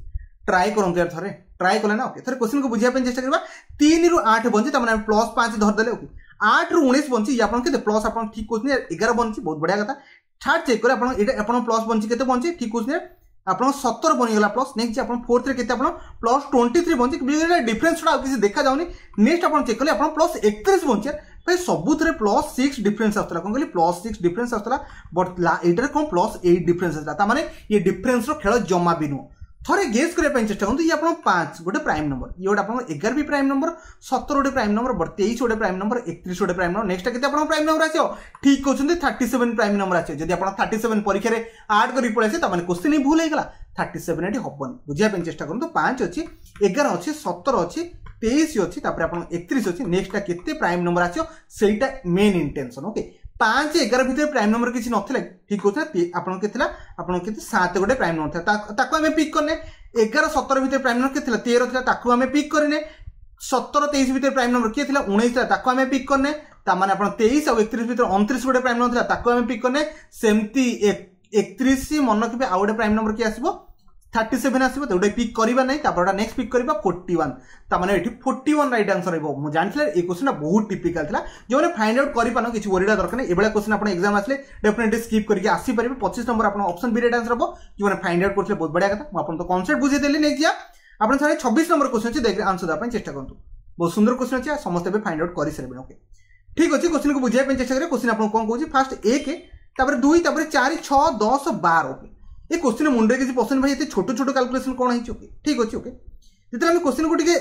S1: ट्राई करन यार थरे ट्राई करले ना। ओके थरे क्वेश्चन को बुझिया पे चेष्टा करबा 3 रु 8 बंची त माने +5 धर देले। ओके 8 रु 19 बंची या आपण केते प्लस आपण ठीक क्वेश्चन 11 बंची बहुत बढ़िया कथा थर्ड चेक करे आपण एटा आपण प्लस बंची केते बंची ठीक क्वेश्चन आपन 70 बनिगला प्लस नेक्स्ट आपन फोर्थ रे केते आपन प्लस 23 बंची डिफरेंस छोड़ा किसी देखा जाउनी नेक्स्ट आपन चेक करले आपन प्लस 31 बंची भाई सबुथरे प्लस 6 डिफरेंस आस्तला कोन कहली प्लस 6 डिफरेंस आस्तला बट एटर कोन प्लस 8 डिफरेंस आस्तला ता माने ये डिफरेंस रो खेल जमा बिनु थरे गेस करे पे चेष्टा करंतु ये आपन 5 गोटे प्राइम नंबर ये गोटे आपन 11 भी प्राइम नंबर 70 गोटे प्राइम नंबर 23 गोटे प्राइम नंबर 31 गोटे प्राइम नंबर नेक्स्ट केते आपन प्राइम नंबर आछो ठीक कहउछन्ती 37 प्राइम नंबर आछो जदि आपन 37 परीक्षा रे ऐड करी पळे आछे त माने क्वेश्चन ही भूल हे गला 37 एटी हबनी बुझिया पे चेष्टा करंतु 5 अछि 11 अछि 17 अछि 23 अछि तापर आपन 31 अछि नेक्स्ट केते प्राइम नंबर आछो सेटा मेन इंटेंशन। ओके 5 11 भितर प्राइम नंबर किसी नथिला ठीक होता आपन केथिला आपन केते 7 गोटे प्राइम नंबर था ताको हमें पिक करने 11 17 भितर प्राइम नंबर केथिला 13 थिला ताको हमें पिक करने 17 23 भितर प्राइम नंबर के थिला 19 था ताको हमें पिक करने ता माने आपन 23 और 31 भितर 29 गोटे प्राइम नंबर थिला ताको हमें पिक करने सेमती 31 मन के आ गोटे प्राइम नंबर के आसीबो 37 आसीबो तो पिक करबा नै तापर नेक्स्ट पिक करबा 41 ता माने एठी 41 राइट आंसर रहबो। मु जानथिला ए क्वेश्चन बहुत टिपिकल थिला जो माने फाइंड आउट करि पानो किछि वरीडा दरकार नै एबेला क्वेश्चन आपण एग्जाम आसले डेफिनेटली स्किप करके आसी परिबे 25 नंबर आपण ऑप्शन बी राइट आंसर रहबो जो माने फाइंड आउट करथले बहुत बढ़िया कथा मु आपण तो कांसेप्ट बुझे देली नै जिया आपण सारे 26 नंबर क्वेश्चन अछि देख आंसर दा पय चेष्टा करंतु बहुत सुंदर क्वेश्चन अछि समस्त बे फाइंड आउट करि सरबे। ओके ठीक अछि क्वेश्चन को बुझाय पे चेष्टा करे क्वेश्चन आपण कोन कहूची फर्स्ट 1 तापर 2 तापर 4 6 10 12। ओके ये क्वेश्चन मुंडे किसी पसंद भाई ये छोट छोट कैलकुलेशन कौन है ओके ठीक अच्छे। ओके जितने हम क्वेश्चन को टिके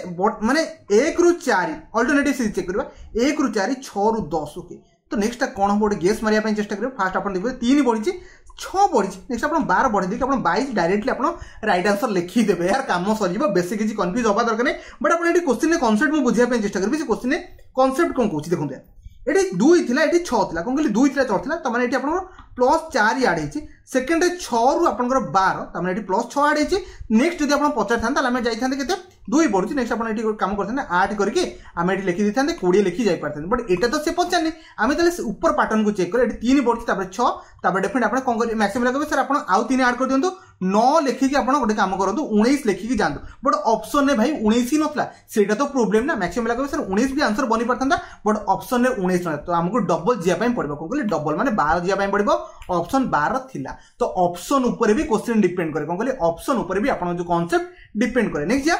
S1: माने 1 रु 4 अल्टरनेटिव सीरीज चेक करबा 1 रु 4 6 रु 10। ओके तो नेक्स्ट कौन हम गोटे गेस मारिया पे चेष्टा करियो फास्ट आपण देखबे 3 बढ़ी 6 बढ़ी नेक्स्ट आपण 12 बढ़ी देखि आपण 22 डायरेक्टली आपण राइट आंसर लिखि देबे यार काम सरिबो बेसी किछि कंफ्यूज होबा दरकार नै बट आपण एटी क्वेश्चन ने कांसेप्ट मु बुझिया पे चेष्टा करबी से क्वेश्चन ने कांसेप्ट कोन कहूची देखुंते एटी 2 थिला एटी 6 थिला कोन कहली 2 थिला 4 थिला त माने एटी आपण प्लस 4 ऐड हेछि सेकंड 6 रु आपनकर 12 त माने एटी प्लस 6 ऐड हेछि नेक्स्ट जदि आपण पचार थान त हम जाई थान केते 2 बढ़ुछि नेक्स्ट आपण एटी काम करथन 8 करके हम एटी लिखि दिथान 20 लिखि जाई परथन बट एटा तो से पचारनी आमे तले ऊपर पैटर्न को चेक कर एटी 3 बढ़ुछि तापर 6 तापर डेफिनेट आपण कोन कर मैक्सिमम लगबे सर आपण आउ 3 ऐड कर दियंतु 9 लिखिकी आपण गोटे काम करंतु 19 लिखिकी जानतु बट ऑप्शन ने भाई 19 ही नथला सेटा तो प्रॉब्लम ना मैक्सिमम लगबे सर 19 भी आंसर बनी परथंदा बट ऑप्शन ने 19 न तो हमको डबल जिया पय पड़बो कोन कहली डबल माने 12 जिया पय पड़बो ऑप्शन 12 थिला तो ऑप्शन ऊपर भी क्वेश्चन डिपेंड करे कोन कहली ऑप्शन ऊपर भी आपण जो कांसेप्ट डिपेंड करे। नेक्स्ट जा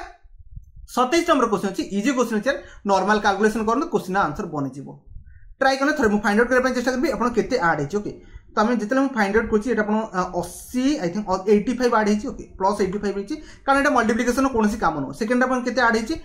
S1: 27 नंबर क्वेश्चन अछि इजी क्वेश्चन अछि नॉर्मल कैलकुलेशन करन क्वेश्चन आंसर बनि जिवो ट्राई करने थरे मु फाइंड आउट करे पय चेष्टा करबी आपण केते ऐड हेछि। ओके तो आम जितने मुझे फाइंड आउट करछि एटा आपण 80 आई थिंक 85 ऐड हेछि। ओके प्लस 85 हेछि कारण एटा मल्टीप्लिकेशन कोनोसी काम न सेकंड आपण केते ऐड हेछि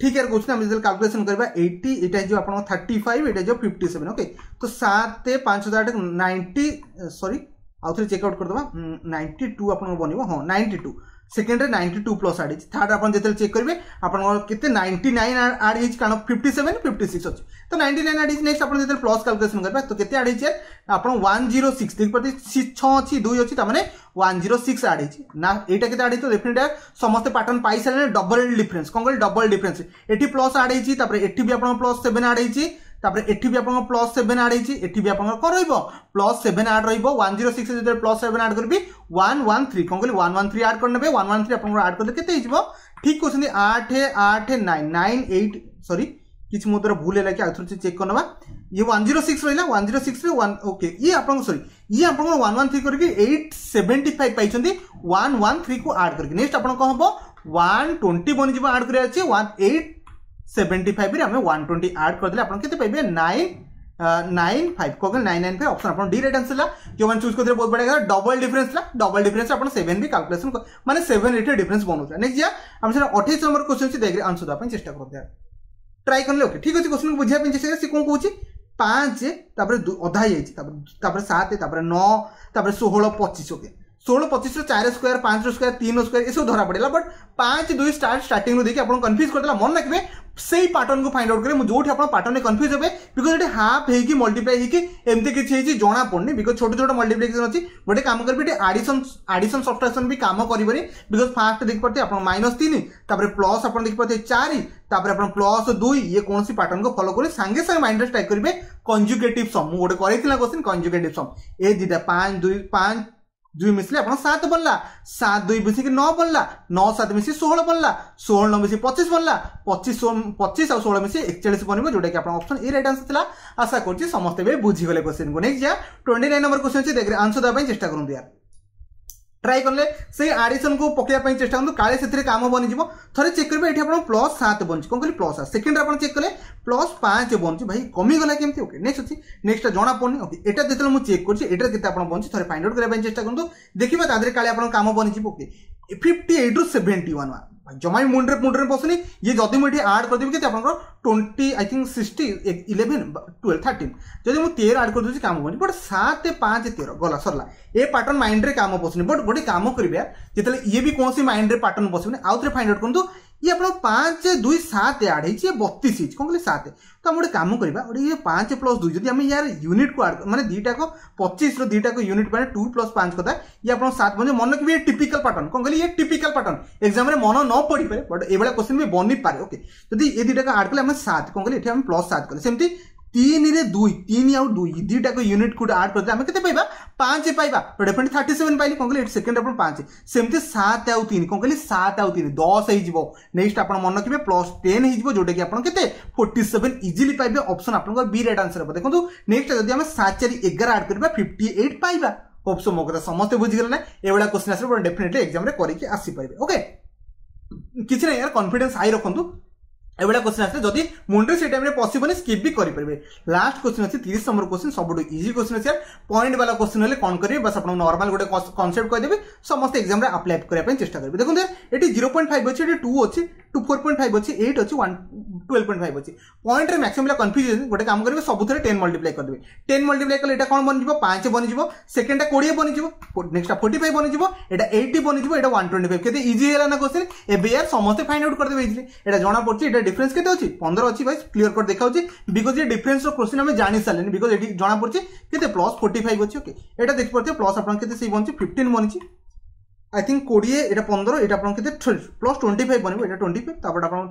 S1: ठीक है क्वेश्चन हम जब कैलकुलेशन करबा 80 एटा जो आपण 35 एटा जो 57। ओके तो 7 5 8 90 सॉरी आउथरे चेक आउट कर दबा 92 आपण बनिबो हां 92 सेकंड रे 92 प्लस ऐड हेछि थर्ड आपण जेते चेक करबे आपण केते 99 ऐड हेछि कारण 57 56 अछि तो 99 ऐड हेछि नेक्स्ट आपण जेते प्लस कैलकुलेशन करबा तो केते ऐड हेछि आपण 106 देख परति 6 अछि 2 अछि त माने 106 ऐड हेछि ना एटा केते ऐड हेछि तो डेफिनेट समस्त पैटर्न पाई सारे डबल डिफरेंस कोन कहल डबल डिफरेंस एठी प्लस ऐड हेछि तापर एठी भी आपण प्लस 7 ऐड हेछि तापर एठी भी आपण प्लस 7 ऐड हेछि एठी भी आपण को रहइबो प्लस 7 ऐड रहइबो 106 से जदि प्लस 7 ऐड करबी 113 कोन कहली 113 ऐड करनेबे 113 आपण ऐड करले केते हिजबो ठीक क्वेश्चन 8 8 9 9 8 सॉरी किछ मोदर भूल हैला कि आथर चेक करनबा ये 106 रहला 106 रे 1 ओके ये आपण सॉरी ये आपण 113 करके 875 पाइछंती 113 को ऐड करके नेक्स्ट आपण को हबो 120 बनि जिवो ऐड करे अछि 18 75 रे हमें 120 ऐड कर देले आपण केते पाइबे 995 को 995 ऑप्शन आपण डी राइट आंसर ला जो वन चूज कर बहुत बढ़िया डबल डिफरेंस ला डबल डिफरेंस अपन 7 भी कैलकुलेशन माने 7 8 डिफरेंस बनउला नेक्स्ट जा हम से 28 नंबर क्वेश्चन से देख आंसर दा चेष्टा करते हैं ट्राई करले ओके ठीक अछि क्वेश्चन को बुझिया पे चेष्टा से कोन कहूची 5 तापर अधा जाई तापर 7 तापर 9 तापर 16 25 ओके 16 25 4 स्क्वायर 5 स्क्वायर 3 स्क्वायर ये सब धरा पड़ेगा बट 5 2 स्टार्टिंग देखिए आपन कंफ्यूज कर देला मन रखबे सेही पैटर्न को फाइंड आउट करे मु जोठी आपन पैटर्न में कंफ्यूज होबे बिकॉज़ एटे हाफ हे की मल्टीप्लाई हे की एमते किछ हे जी जोना पड़नी बिकॉज़ छोटे छोटे मल्टीप्लिकेशन अछि गोटे काम करबे एटे एडिशन सब्ट्रैक्शन भी काम करिबरी बिकॉज़ फास्ट देख पड़ते आपन -3 तापर प्लस आपन देख पड़ते 4 तापर आपन +2 ये कोनसी पैटर्न को फॉलो करे संगे संगे माइंड रे स्ट्राइक करिवे कंजुगेटिव सम मु गोटे करैतिला क्वेश्चन कंजुगेटिव सम ए दिटा 5 मिसले अपन 7 बनला 7 2 मिसी 9 बनला 9 7 मिसी 16 बनला 16 9 मिसी 25 बनला 25 25 और 16 मिसी 41 बनबो जोटा कि अपन ऑप्शन ए राइट आंसर थिला आशा करछि समस्त बे बुझी गले क्वेश्चन को नेक्स्ट जा 29 नंबर क्वेश्चन से देख आंसर दा पई चेष्टा करूं यार ट्राई करले से एडिशन को पकेया पई चेष्टा करनु काले सेथरे काम बनि जिवो थरे चेक करबे एठी अपन +7 बनछि कोन कहली +7 सेकंड अपन चेक करले +5 बनछि भाई कमी गला केमति ओके नेक्स्ट अछि नेक्स्ट जणा पड़नी ओके एटा जेतले मु चेक करछि एटा केते अपन बनछि थरे फाइंड आउट करे पई चेष्टा करनु देखिबा तादरे काले अपन काम बनि जिवो ओके 58 टू 71 जमा मुंडरे पसनी ये जदि मुझे ऐड कर देबी के आपन 20 आई थिंक 60 11 12 13 जदि मु 13 ऐड कर दूची काम बनी बट 7 5 13 गला सरला ए पैटर्न माइंड रे काम पसनी बट गोटे काम करिबे जेतले ये भी कोनसी माइंड रे पैटर्न पसनी आउथरे फाइंड आउट करंतु ये अपन 5 2 7 ऐड हिची 32 हिची कोन कहले 7 तो हम गोटे काम करिबा ओडी ये 5 + 2 जदि हम यार यूनिट को ऐड माने दीटा को 25 रो दीटा को यूनिट माने 2 + 5 कथा ये अपन 7 बने मन कि ये टिपिकल पैटर्न कोन कहले ये टिपिकल पैटर्न एग्जाम रे मन न पड़ी पारे बट ए बेला क्वेश्चन भी बनी पारे ओके जदि ये दीटा को ऐड करले हम 7 कोन कहले एठी हम +7 करले सेमती 3 रे 2 3 आउ 2 दीटा को यूनिट को ऐड करते हम केते पाइबा 5 पाइबा तो डेफिनेटली 37 पाइली कोन कहले सेकंड अपन 5 सेमती 7 आउ 3 कोन कहले 7 आउ 3 10 हे जिवो नेक्स्ट अपन मन रखिबे +10 हे जिवो जोटे कि अपन केते 47 इजीली पाइबे ऑप्शन अपन को बी राइट आंसर हो देखो नेक्स्ट जदि हम 7 4 11 ऐड करबा 58 पाइबा ऑप्शन मो कथा समस्त बुझि गेल ना एवडा क्वेश्चन आसर डेफिनेटली एग्जाम रे करि के आसी पाइबे ओके किछ नै यार कॉन्फिडेंस हाई रखंतु एवडा क्वेश्चन आसे जदि मुंडे से टाइम रे पॉसिबल स्किप भी करि परबे लास्ट क्वेश्चन अछि 30 नंबर क्वेश्चन सबटो इजी क्वेश्चन अछि पॉइंट वाला क्वेश्चन होले कोन करिवे बस आपण नॉर्मल गोटे कांसेप्ट कहि देबे समस्त एग्जाम रे अप्लाई करिया पे चेष्टा करबे देखो एटी 0.5 अछि एटी 2 अछि 4.5 अछि 8 अछि 12.5 अछि पॉइंट रे मैक्सिमम ला कंफ्यूजन गोटे काम करिवे सब थरे 10 मल्टीप्लाई कर देबे 10 मल्टीप्लाई करले एटा कोन बनि जिवो 5 बनि जिवो सेकंड टा 20 बनि जिवो नेक्स्ट टा 45 बनि जिवो एटा 80 बनि जिवो एटा 125 केते इजी हैला ना क्वेश्चन एबे यार समस्त फाइंड आउट कर देबे इजीली एटा जणा पड़छि एटा डिफरेंस केते अछि 15 अछि भाई क्लियर कट देखाउछि बिकॉज़ ये डिफरेंस रो क्वेश्चन हमें जानि सालेनी बिकॉज़ एटी जणा पड़छि केते +45 अछि ओके एटा देख पड़ते प्लस आपण केते सही बनछि 15 बनछि आई थिंक 20 एटा 15 एटा आपण केते +25 बनबो एटा 25 तापर आपण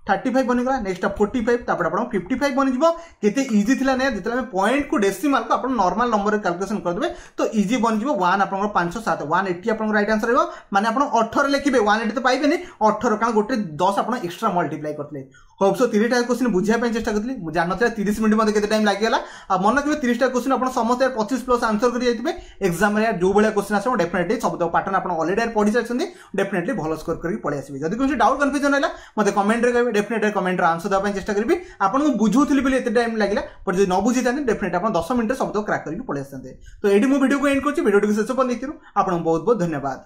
S1: 35 बनिगला नेक्स्ट 45 तापर आपण 55 बनि जिवो केते इजी थिला ने जेतला में पॉइंट को डेसिमल को आपण नॉर्मल नंबर रे कैलकुलेशन कर देबे तो इजी बनि जिवो 1 आपण 507 180 आपण राइट आंसर रहबो माने आपण 18 लिखिबे 180 तो पाइबेनी 18 कारण गोटे 10 आपण एक्स्ट्रा मल्टीप्लाई करथले होप सो 30 टा क्वेश्चन बुझिया पे चेष्टा करथली मु जान नथला 30 मिनिट मध्ये केते टाइम लागि गेला आ मन के 30 टा क्वेश्चन आपण समस्त 25 प्लस आंसर करि जाइतबे एग्जाम रे जो बेला क्वेश्चन आसे डेफिनेटली सब तो पैटर्न आपण ऑलरेडी पढि जाछन्ती डेफिनेटली भलो स्कोर करि पळि आसीबे जदी कोन डाउट कंफ्यूजन हैला मते कमेंट रे कहबे डेफिनेटली कमेंट रे आंसर दा पे चेष्टा करबी आपण को बुझौथली बेले एते टाइम लागिला पर जे न बुझि ताने डेफिनेटली आपण 10 मिनिट सब तो क्रैक करि पळि आसते तो एडी मु वीडियो को एंड करछि वीडियो को शेष पर देखिरु आपण बहुत बहुत धन्यवाद।